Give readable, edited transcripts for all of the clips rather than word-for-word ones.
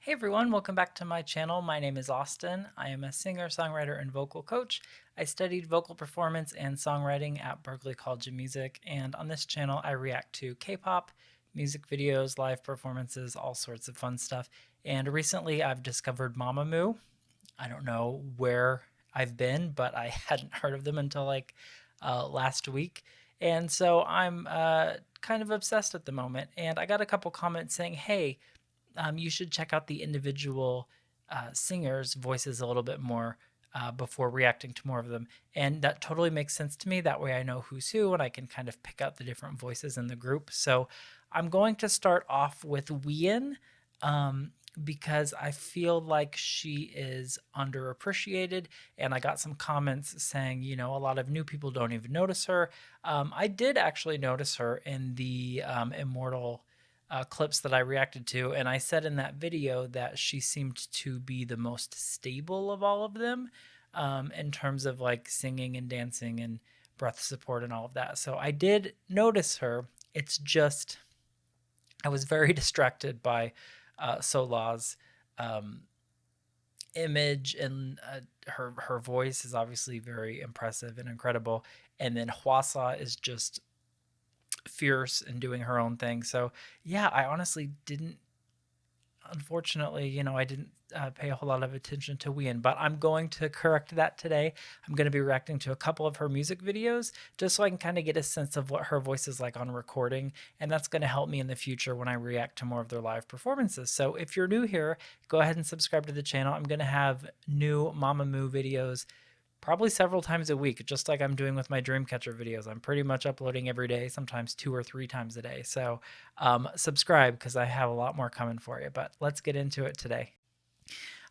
Hey everyone, welcome back to my channel. My name is Austin. I am a singer, songwriter, and vocal coach. I studied vocal performance and songwriting at Berklee College of Music, and on this channel I react to K-pop, music videos, live performances, all sorts of fun stuff. And recently I've discovered Mamamoo. I don't know where I've been, but I hadn't heard of them until last week. And so I'm kind of obsessed at the moment. And I got a couple comments saying, hey, you should check out the individual singers' voices a little bit more before reacting to more of them. And that totally makes sense to me. That way I know who's who and I can kind of pick out the different voices in the group. So I'm going to start off with WheeIn because I feel like she is underappreciated. And I got some comments saying, you know, a lot of new people don't even notice her. I did actually notice her in the Immortal clips that I reacted to, and I said in that video that she seemed to be the most stable of all of them in terms of like singing and dancing and breath support and all of that. So I did notice her. It's just I was very distracted by Sola's image, and her voice is obviously very impressive and incredible, and then Hwasa is just fierce and doing her own thing. So yeah, I honestly didn't, unfortunately, you know, I didn't pay a whole lot of attention to WheeIn, but I'm going to correct that today. I'm going to be reacting to a couple of her music videos just so I can kind of get a sense of what her voice is like on recording, and that's going to help me in the future when I react to more of their live performances. So if you're new here, go ahead and subscribe to the channel. I'm going to have new Mamamoo videos probably several times a week, just like I'm doing with my Dreamcatcher videos. I'm pretty much uploading every day, sometimes 2 or 3 times a day. So subscribe because I have a lot more coming for you, but let's get into it today.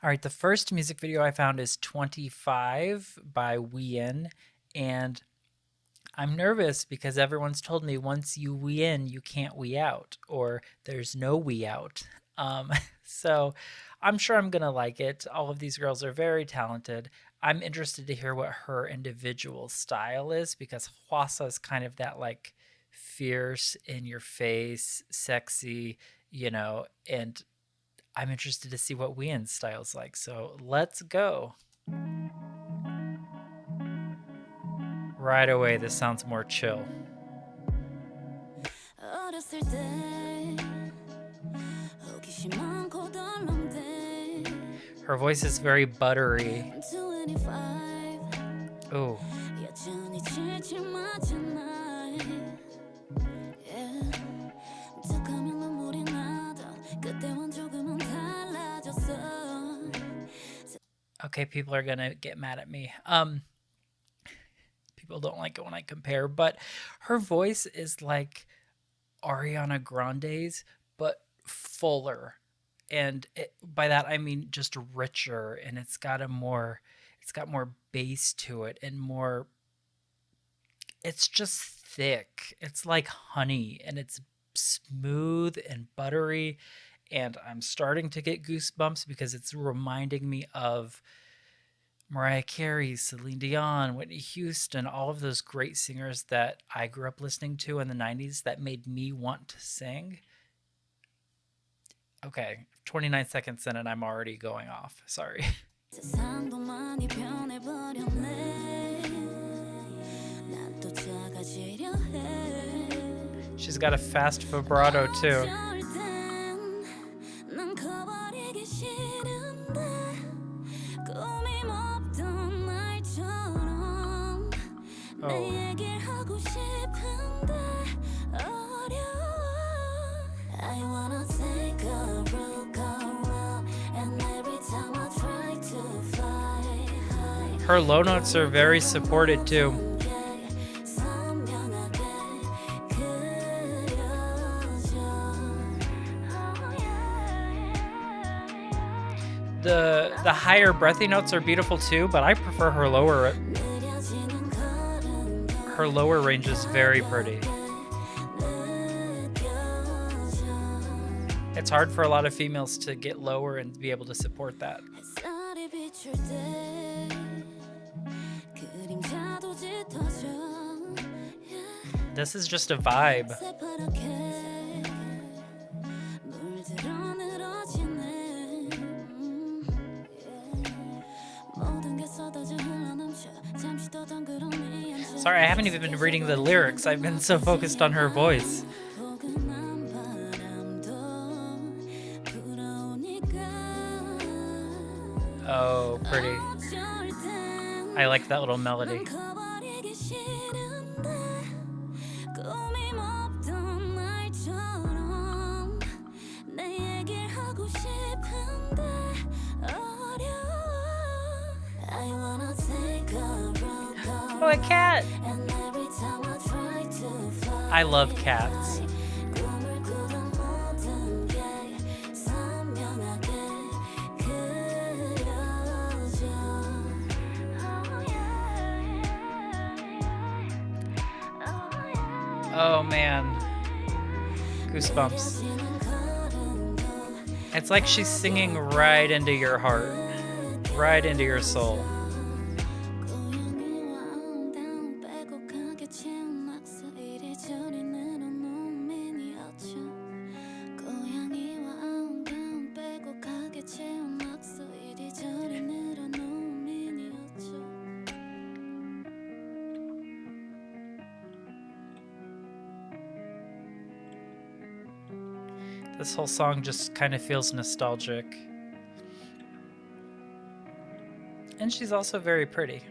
All right, the first music video I found is 25 by WheeIn, and I'm nervous because everyone's told me once you wee in, you can't wee out, or there's no wee out. So I'm sure I'm gonna like it. All of these girls are very talented. I'm interested to hear what her individual style is because Hwasa is kind of that like fierce, in your face, sexy, you know, and I'm interested to see what WheeIn's style is like. So let's go. Right away, this sounds more chill. Her voice is very buttery. Oh. Okay, people are gonna get mad at me. People don't like it when I compare, but her voice is like Ariana Grande's, but fuller. And by that I mean just richer, and it's got more bass to it and more, it's just thick. It's like honey, and it's smooth and buttery, and I'm starting to get goosebumps because it's reminding me of Mariah Carey, Celine Dion, Whitney Houston, all of those great singers that I grew up listening to in the 90s that made me want to sing. Okay, 29 seconds in and I'm already going off. Sorry. She's got a fast vibrato too. Oh. Her low notes are very supported too. The higher breathy notes are beautiful too, but I prefer her lower. Her lower range is very pretty. It's hard for a lot of females to get lower and be able to support that. This is just a vibe. Sorry, I haven't even been reading the lyrics. I've been so focused on her voice. Oh, pretty. I like that little melody. Oh, a cat! I love cats. Oh man. Goosebumps. It's like she's singing right into your heart, right into your soul. This whole song just kind of feels nostalgic. And she's also very pretty.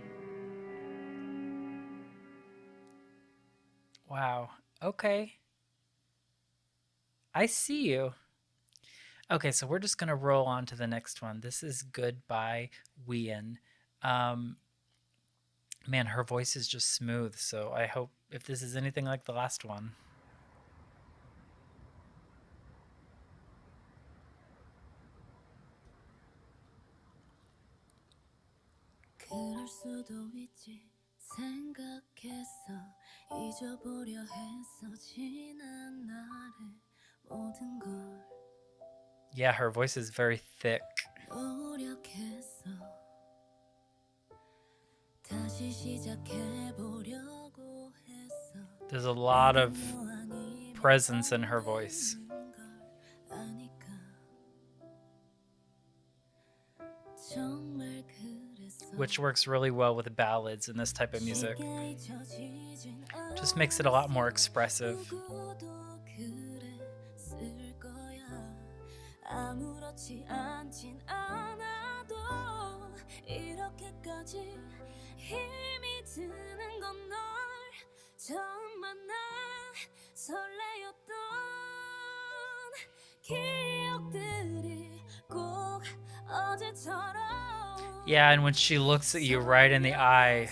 Wow. Okay. I see you. Okay, so we're just going to roll on to the next one. This is Goodbye WheeIn. Man, her voice is just smooth, so I hope if this is anything like the last one. 그럴 수도 있지 생각했어 잊어보려 했어 지난 날의 모든 걸 Yeah, her voice is very thick. 노력했어 다시 시작해보려고 했어 There's a lot of presence in her voice, which works really well with ballads and this type of music. Just makes it a lot more expressive. Yeah, and when she looks at you right in the eye.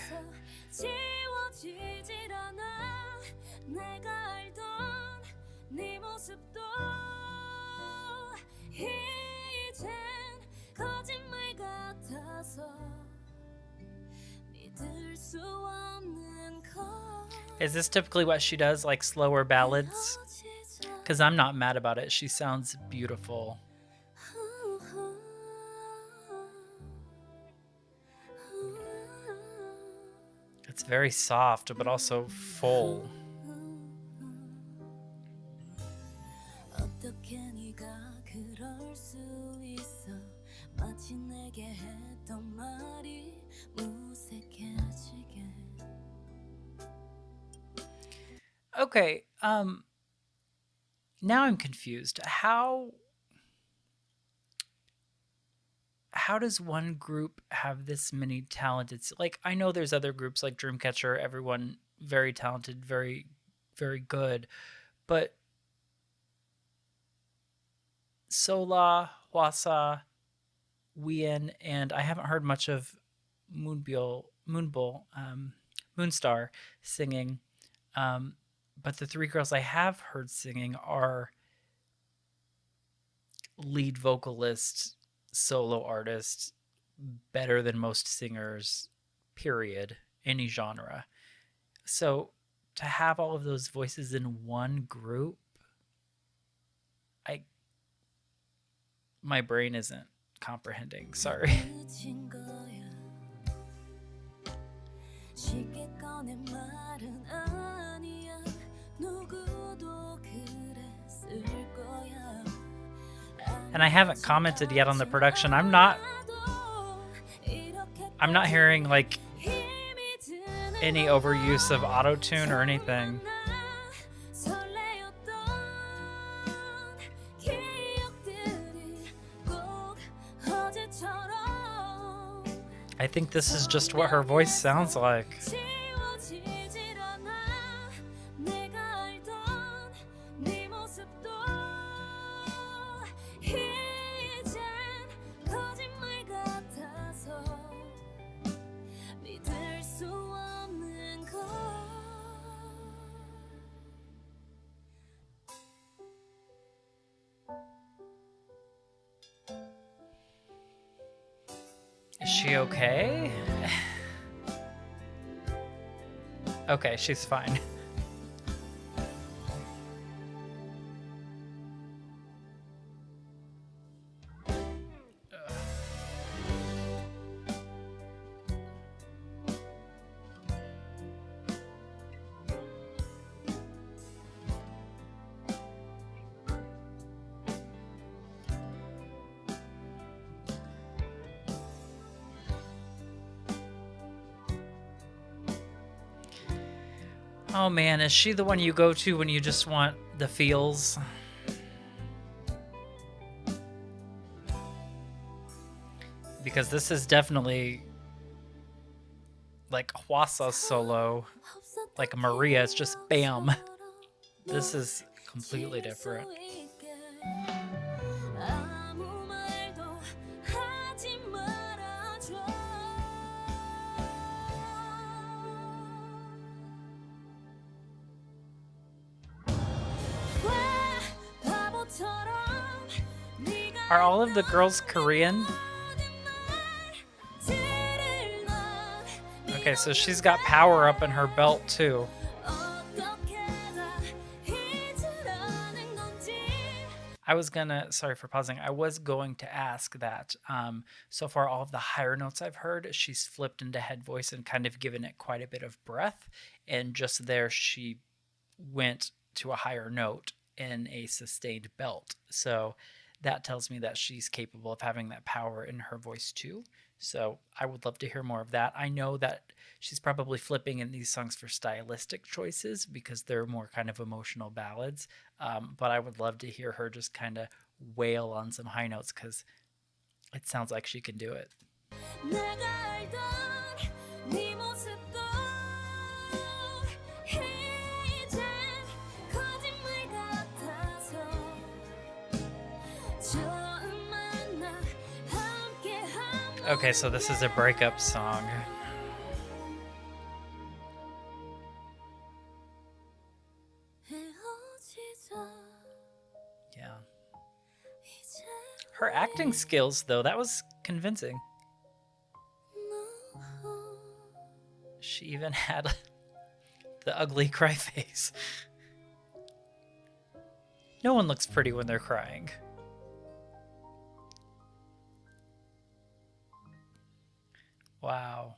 Is this typically what she does, like slower ballads? Because I'm not mad about it. She sounds beautiful. It's very soft, but also full. Okay, now I'm confused. How does one group have this many talented, like, I know there's other groups like Dreamcatcher, everyone very talented, very, very good, but Sola, Hwasa, WheeIn, and I haven't heard much of Moonstar singing, but the three girls I have heard singing are lead vocalists, solo artists, better than most singers, period, any genre. So to have all of those voices in one group, my brain isn't comprehending. Sorry. And I haven't commented yet on the production. I'm not hearing like any overuse of auto tune or anything. I think this is just what her voice sounds like. Is she okay? Okay, she's fine. Oh man, is she the one you go to when you just want the feels? Because this is definitely like Hwasa's solo, like Maria, it's just bam. This is completely different. Are all of the girls Korean? Okay, so she's got power up in her belt too. Sorry for pausing. I was going to ask that. So far, all of the higher notes I've heard, she's flipped into head voice and kind of given it quite a bit of breath. And just there, she went to a higher note in a sustained belt. So that tells me that she's capable of having that power in her voice too. So I would love to hear more of that. I know that she's probably flipping in these songs for stylistic choices because they're more kind of emotional ballads. But I would love to hear her just kind of wail on some high notes because it sounds like she can do it. Okay, so this is a breakup song. Yeah. Her acting skills, though, that was convincing. She even had the ugly cry face. No one looks pretty when they're crying. Wow.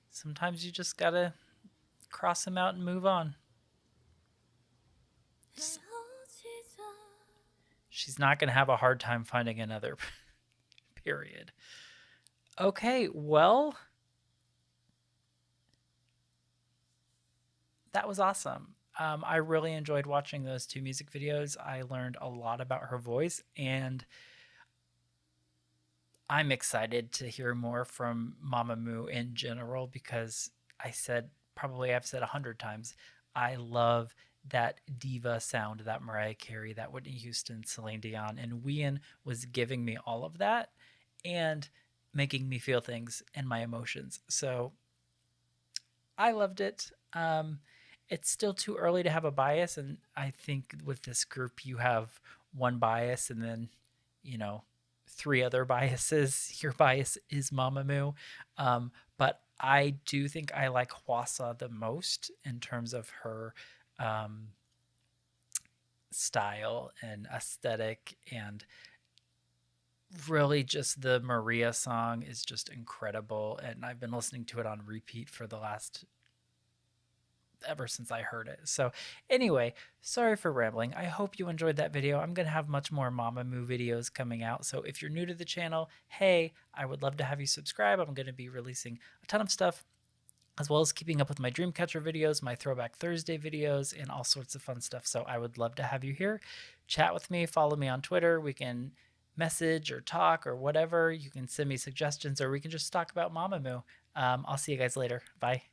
Sometimes you just gotta cross them out and move on. She's not gonna have a hard time finding another period. Okay, well, that was awesome. I really enjoyed watching those two music videos. I learned a lot about her voice, and I'm excited to hear more from Mamamoo in general because I've said 100 times, I love that diva sound, that Mariah Carey, that Whitney Houston, Celine Dion, and WheeIn was giving me all of that and making me feel things and my emotions. So I loved it. It's still too early to have a bias, and I think with this group you have one bias and then, you know, three other biases. Your bias is Mamamoo, but I do think I like Hwasa the most in terms of her um, style and aesthetic, and really just the Maria song is just incredible, and I've been listening to it on repeat for the last ever since I heard it. So anyway, sorry for rambling. I hope you enjoyed that video. I'm going to have much more Mamamoo videos coming out. So if you're new to the channel, hey, I would love to have you subscribe. I'm going to be releasing a ton of stuff, as well as keeping up with my Dreamcatcher videos, my Throwback Thursday videos, and all sorts of fun stuff. So I would love to have you here. Chat with me, follow me on Twitter. We can message or talk or whatever. You can send me suggestions, or we can just talk about Mamamoo. I'll see you guys later. Bye.